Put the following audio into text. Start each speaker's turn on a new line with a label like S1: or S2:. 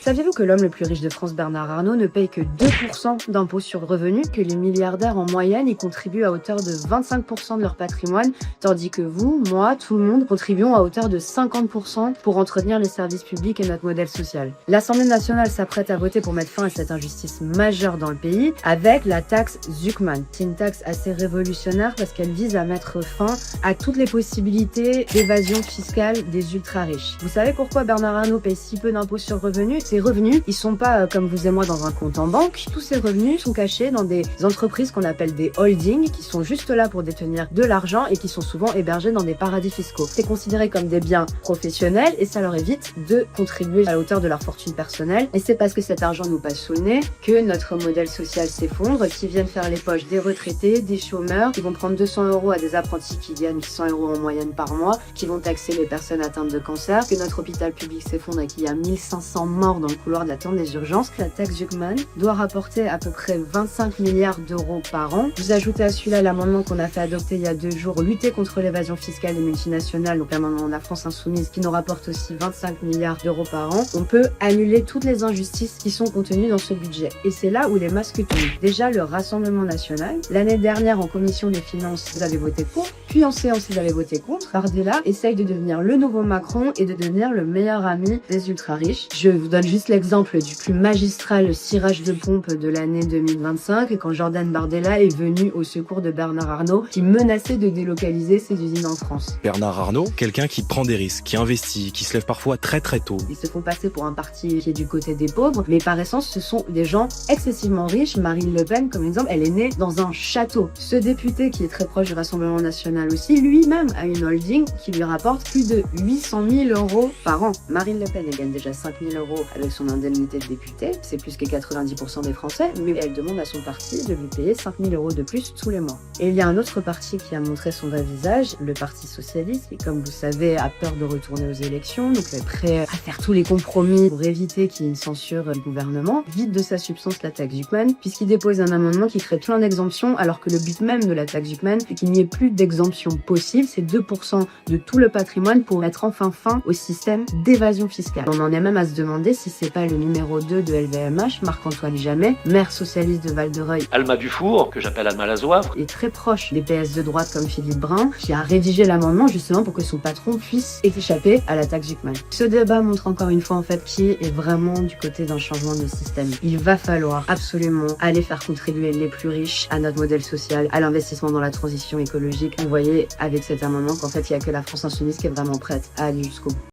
S1: Saviez-vous que l'homme le plus riche de France, Bernard Arnault, ne paye que 2% d'impôts sur le revenu, que les milliardaires en moyenne y contribuent à hauteur de 25% de leur patrimoine, tandis que vous, moi, tout le monde contribuons à hauteur de 50% pour entretenir les services publics et notre modèle social. L'Assemblée nationale s'apprête à voter pour mettre fin à cette injustice majeure dans le pays avec la taxe Zuckman. C'est une taxe assez révolutionnaire parce qu'elle vise à mettre fin à toutes les possibilités d'évasion fiscale des ultra-riches. Vous savez pourquoi Bernard Arnault paye si peu d'impôts sur le revenu? Ces revenus, ils sont pas comme vous et moi dans un compte en banque. Tous ces revenus sont cachés dans des entreprises qu'on appelle des holdings, qui sont juste là pour détenir de l'argent et qui sont souvent hébergés dans des paradis fiscaux. C'est considéré comme des biens professionnels et ça leur évite de contribuer à la hauteur de leur fortune personnelle. Et c'est parce que cet argent nous passe sous le nez que notre modèle social s'effondre, qui viennent faire les poches des retraités, des chômeurs, qui vont prendre 200 € à des apprentis qui gagnent 100 € en moyenne par mois, qui vont taxer les personnes atteintes de cancer, que notre hôpital public s'effondre et qu'il y a 1500 morts dans le couloir d'attente des urgences. La taxe Zuckman doit rapporter à peu près 25 milliards d'euros par an. Vous ajoutez à celui-là l'amendement qu'on a fait adopter il y a 2 jours, lutter contre l'évasion fiscale des multinationales, donc l'amendement de la France Insoumise qui nous rapporte aussi 25 milliards d'euros par an. On peut annuler toutes les injustices qui sont contenues dans ce budget. Et c'est là où les masques tombent. Déjà, le Rassemblement national, l'année dernière en commission des finances, vous avez voté pour, puis en séance, vous avez voté contre. Bardella essaye de devenir le nouveau Macron et de devenir le meilleur ami des ultra-riches. Je vous donne juste l'exemple du plus magistral cirage de pompe de l'année 2025, quand Jordan Bardella est venu au secours de Bernard Arnault, qui menaçait de délocaliser ses usines en France.
S2: Bernard Arnault, quelqu'un qui prend des risques, qui investit, qui se lève parfois très tôt.
S1: Ils se font passer pour un parti qui est du côté des pauvres, mais par essence, ce sont des gens excessivement riches. Marine Le Pen, comme exemple, elle est née dans un château. Ce député, qui est très proche du Rassemblement national aussi, lui-même a une holding qui lui rapporte plus de 800 000 € par an. Marine Le Pen, elle gagne déjà 5 000 € avec son indemnité de député. C'est plus que 90% des Français, mais elle demande à son parti de lui payer 5 000 € de plus tous les mois. Et il y a un autre parti qui a montré son vrai visage, le Parti socialiste, qui, comme vous savez, a peur de retourner aux élections, donc est prêt à faire tous les compromis pour éviter qu'il y ait une censure du gouvernement, vide de sa substance la taxe Zuckman, puisqu'il dépose un amendement qui crée plein d'exemptions, alors que le but même de la taxe Zuckman, c'est qu'il n'y ait plus d'exemption possible, c'est 2% de tout le patrimoine pour mettre enfin fin au système d'évasion fiscale. On en est même à se demander si c'est pas le numéro 2 de LVMH, Marc-Antoine Jamet, maire socialiste de Val-de-Reuil,
S3: Alma Dufour, que j'appelle Alma Lazoivre,
S1: est très proche des PS de droite comme Philippe Brun, qui a rédigé l'amendement justement pour que son patron puisse échapper à la taxe Zuckman. Ce débat montre encore une fois en fait qui est vraiment du côté d'un changement de système. Il va falloir absolument aller faire contribuer les plus riches à notre modèle social, à l'investissement dans la transition écologique. Vous voyez avec cet amendement qu'en fait il n'y a que la France Insoumise qui est vraiment prête à aller jusqu'au bout.